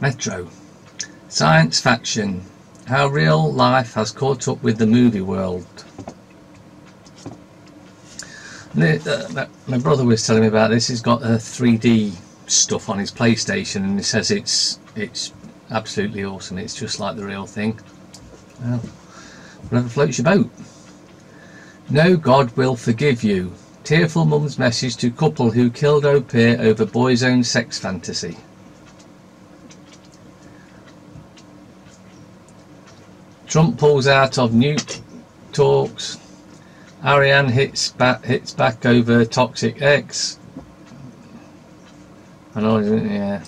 Metro. Science fiction. How real life has caught up with the movie world. My brother was telling me about this. He's got 3D stuff on his PlayStation, and he says it's absolutely awesome. It's just like the real thing. Well, whatever floats your boat. No God will forgive you. Tearful mum's message to couple who killed au pair over boy's own sex fantasy. Trump pulls out of nuke talks. Ariane hits back over toxic ex. I know, yeah.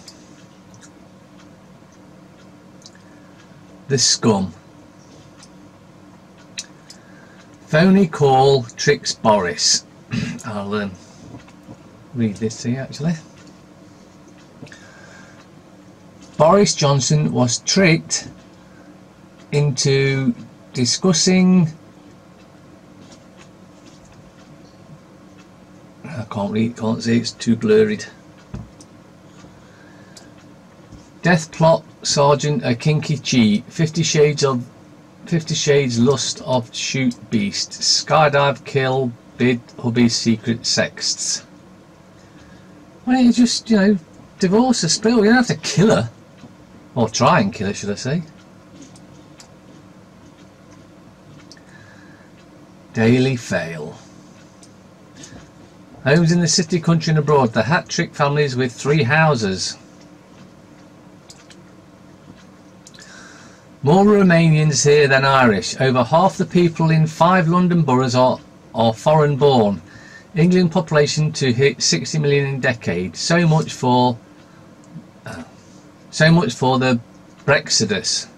The scum. Phony call tricks Boris. I'll read this to you actually. Boris Johnson was tricked into discussing, I can't read, can't see, it's too blurred. Death plot, Sergeant a kinky cheat, 50 Shades lust of shoot beast, skydive kill bid hubby's secret sexts. Why don't you just, you know, divorce her, spill? You don't have to kill her, or try and kill her, should I say. Daily fail. Homes in the city, country and abroad. The hat-trick families with 3 houses. More Romanians here than Irish. Over half the people in 5 London boroughs are foreign born. England population to hit 60 million in decade. So much for the Brexodus.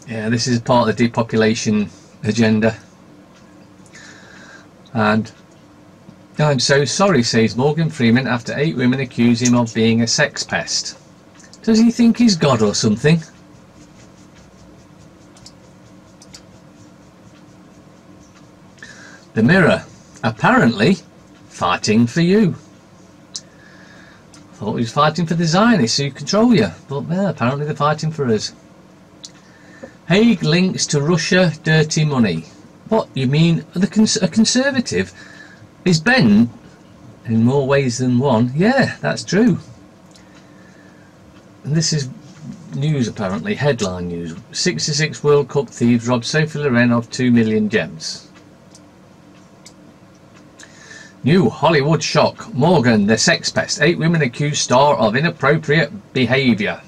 Yeah, this is part of the depopulation agenda. And I'm so sorry, says Morgan Freeman after 8 women accuse him of being a sex pest. Does he think he's God or something? The Mirror. Apparently fighting for you. Thought he was fighting for the Zionists who control you, but yeah, apparently they're fighting for us. Hague links to Russia dirty money. What, you mean a conservative is Ben in more ways than one? Yeah, that's true. And this is news apparently, headline news. 66 World Cup thieves robbed Sophie Loren of 2 million gems. New Hollywood shock. Morgan, the sex pest. 8 women accuse star of inappropriate behaviour.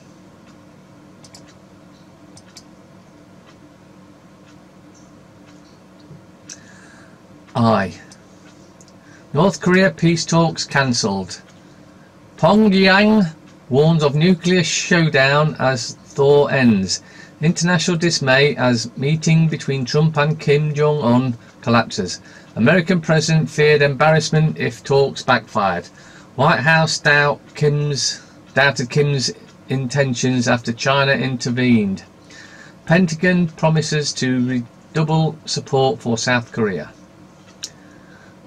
North Korea peace talks cancelled. Pyongyang warns of nuclear showdown as thaw ends. International dismay as meeting between Trump and Kim Jong-un collapses. American president feared embarrassment if talks backfired. White House doubted Kim's intentions after China intervened. Pentagon promises to redouble support for South Korea.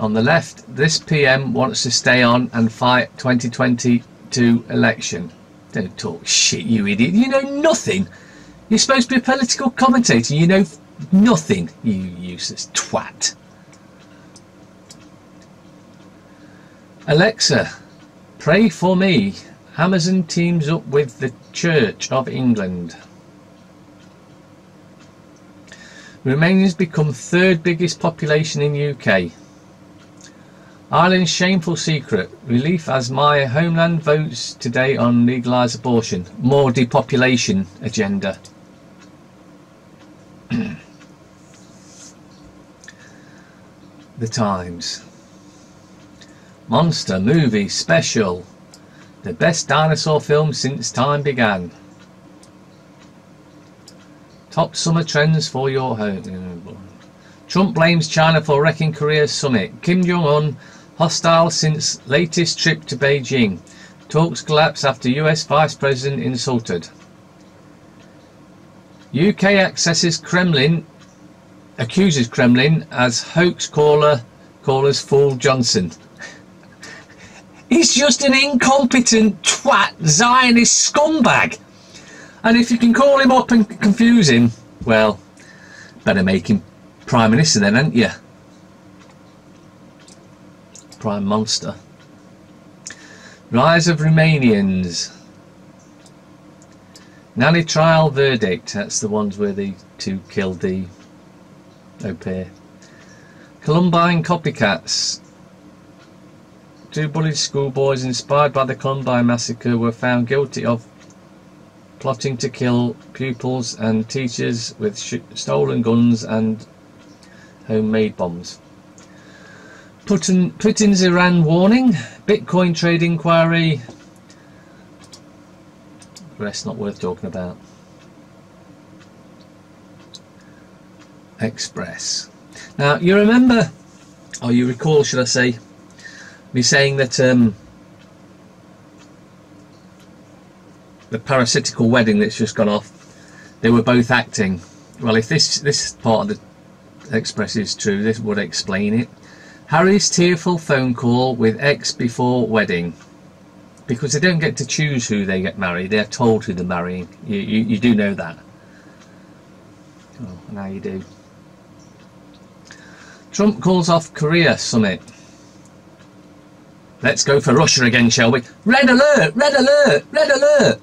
On the left, this PM wants to stay on and fight 2022 election. Don't talk shit, you idiot. You know nothing. You're supposed to be a political commentator. You know nothing, you useless twat. Alexa, pray for me. Amazon teams up with the Church of England. Romanians become 3rd biggest population in UK. Ireland's shameful secret. Relief as my homeland votes today on legalised abortion. More depopulation agenda. The Times. Monster movie special. The best dinosaur film since time began. Top summer trends for your home. Trump blames China for wrecking Korea's summit. Kim Jong-un hostile since latest trip to Beijing. Talks collapse after US Vice President insulted. UK accuses Kremlin as hoax callers fool Johnson. He's just an incompetent twat Zionist scumbag. And if you can call him up and confuse him, well, better make him Prime Minister then, ain't you? Prime Monster. Rise of Romanians. Nanny trial verdict. That's the ones where the two killed the au pair. Columbine copycats. Two bullied schoolboys inspired by the Columbine massacre were found guilty of plotting to kill pupils and teachers with stolen guns and homemade bombs. Putin's Iran warning. Bitcoin trade inquiry. The rest not worth talking about. Express. Now you remember, or you recall should I say, me saying that the parasitical wedding that's just gone off, they were both acting. Well, if this part of the Express is true, this would explain it. Harry's tearful phone call with ex before wedding. Because they don't get to choose who they get married, they're told who they're marrying. You do know that. Oh, now you do. Trump calls off Korea summit. Let's go for Russia again, shall we? Red alert! Red alert! Red alert!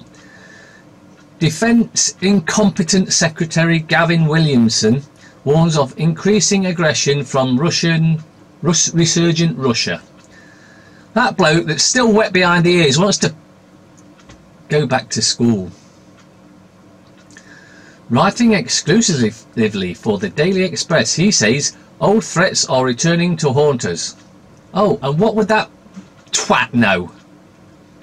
Defence incompetent Secretary Gavin Williamson warns of increasing aggression from resurgent Russia. That bloke that's still wet behind the ears wants to go back to school. Writing exclusively for the Daily Express, he says old threats are returning to haunt us. Oh, and what would that twat know?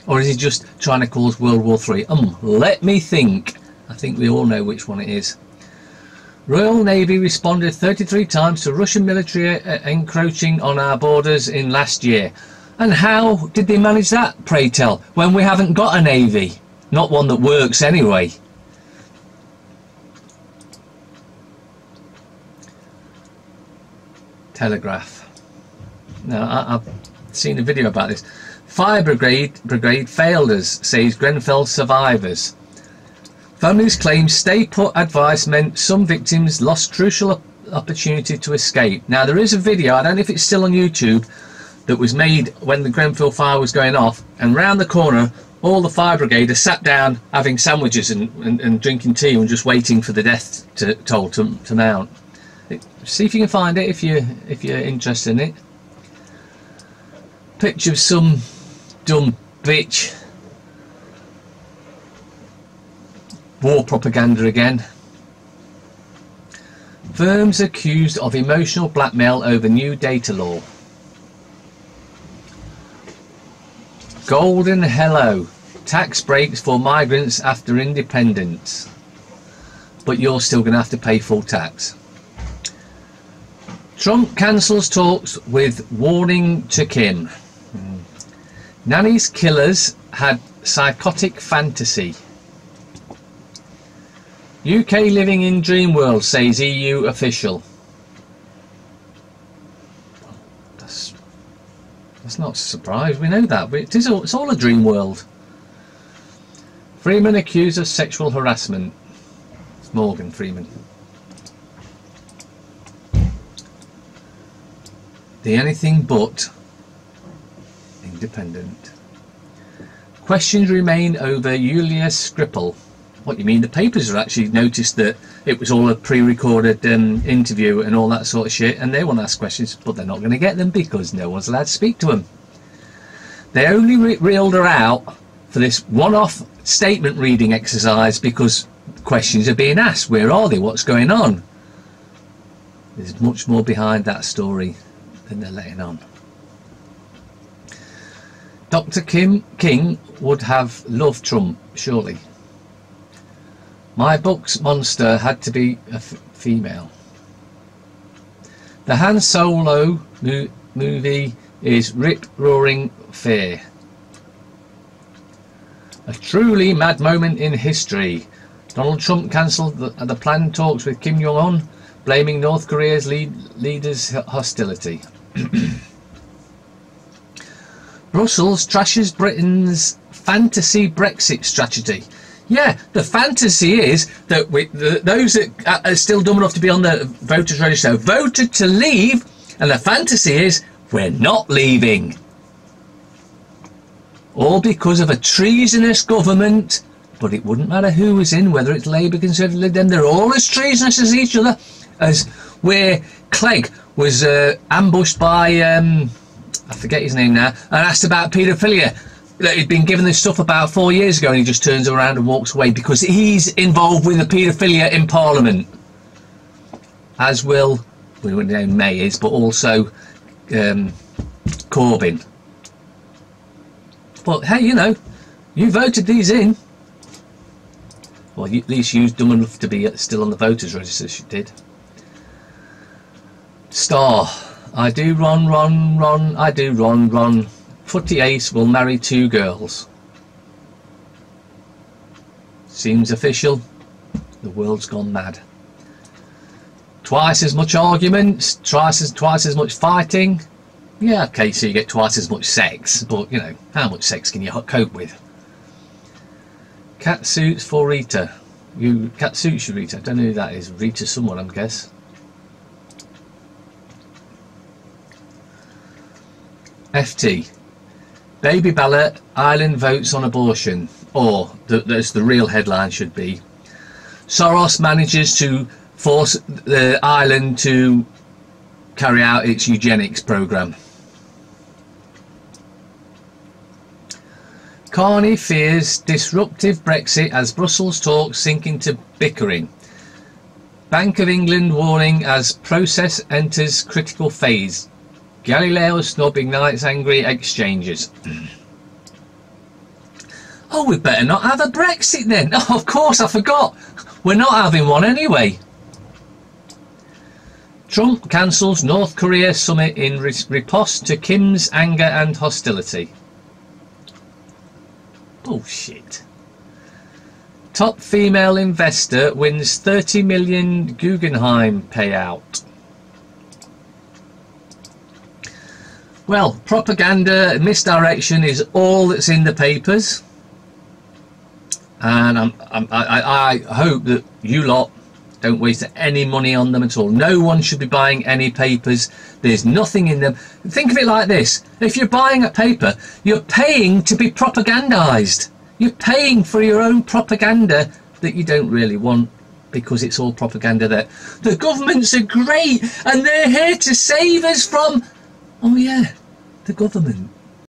Or is he just trying to cause World War III? Let me think. I think we all know which one it is. Royal Navy responded 33 times to Russian military encroaching on our borders in last year. And how did they manage that, pray tell, when we haven't got a navy? Not one that works anyway. Telegraph. Now, I've seen a video about this. Fire brigade failed us, says Grenfell survivors. Families claim stay put advice meant some victims lost crucial opportunity to escape. Now there is a video, I don't know if it's still on YouTube, that was made when the Grenfell fire was going off, and round the corner all the fire brigade are sat down having sandwiches and drinking tea and just waiting for the death toll to mount. See if you can find it if you're interested in it. Picture of some dumb bitch. War propaganda again. Firms accused of emotional blackmail over new data law. Golden hello. Tax breaks for migrants after independence. But you're still going to have to pay full tax. Trump cancels talks with warning to Kim. Nanny's killers had psychotic fantasy. UK living in dream world, says EU official. That's not a surprise, we know that, but it's all a dream world. Freeman accused of sexual harassment. It's Morgan Freeman. The anything but independent. Questions remain over Julius Skripal. What you mean? The papers have actually noticed that it was all a pre-recorded interview and all that sort of shit, and they want to ask questions, but they're not going to get them because no one's allowed to speak to them. They only reeled her out for this one-off statement reading exercise because questions are being asked. Where are they? What's going on? There's much more behind that story than they're letting on. Dr. King would have loved Trump, surely. My book's monster had to be a female. The Han Solo movie is rip-roaring fair. A truly mad moment in history. Donald Trump cancelled the planned talks with Kim Jong-un, blaming North Korea's leaders' hostility. Brussels trashes Britain's fantasy Brexit strategy. Yeah, the fantasy is that those that are still dumb enough to be on the voters register voted to leave, and the fantasy is we're not leaving. All because of a treasonous government. But it wouldn't matter who was in, whether it's Labour, Conservative, Lib Dem, they're all as treasonous as each other. As where Clegg was ambushed by, I forget his name now, and asked about paedophilia that he'd been given this stuff about 4 years ago, and he just turns around and walks away because he's involved with the paedophilia in Parliament. As will, we wouldn't know May is, but also Corbyn. But hey, you know, you voted these in. Well, at least you was dumb enough to be still on the voters register, she did. Star. I do run, I do run. Footy ace will marry 2 girls. Seems official. The world's gone mad. Twice as much arguments, twice as much fighting. Yeah, okay, so you get twice as much sex, but, you know, how much sex can you cope with? Cat suits for Rita. Cat suits you, Rita. I don't know who that is. Rita someone, I guess. FT. Baby ballot, Ireland votes on abortion. Or, that's the real headline should be. Soros manages to force the Ireland to carry out its eugenics programme. Carney fears disruptive Brexit as Brussels talks sink into bickering. Bank of England warning as process enters critical phase. Galileo snub ignites angry exchanges. Oh, we better not have a Brexit then. Oh, of course, I forgot. We're not having one anyway. Trump cancels North Korea summit in riposte to Kim's anger and hostility. Bullshit. Top female investor wins 30 million Guggenheim payout. Well, propaganda, misdirection is all that's in the papers. And I hope that you lot don't waste any money on them at all. No one should be buying any papers. There's nothing in them. Think of it like this. If you're buying a paper, you're paying to be propagandized. You're paying for your own propaganda that you don't really want, because it's all propaganda that the governments are great and they're here to save us from... Oh yeah, the government.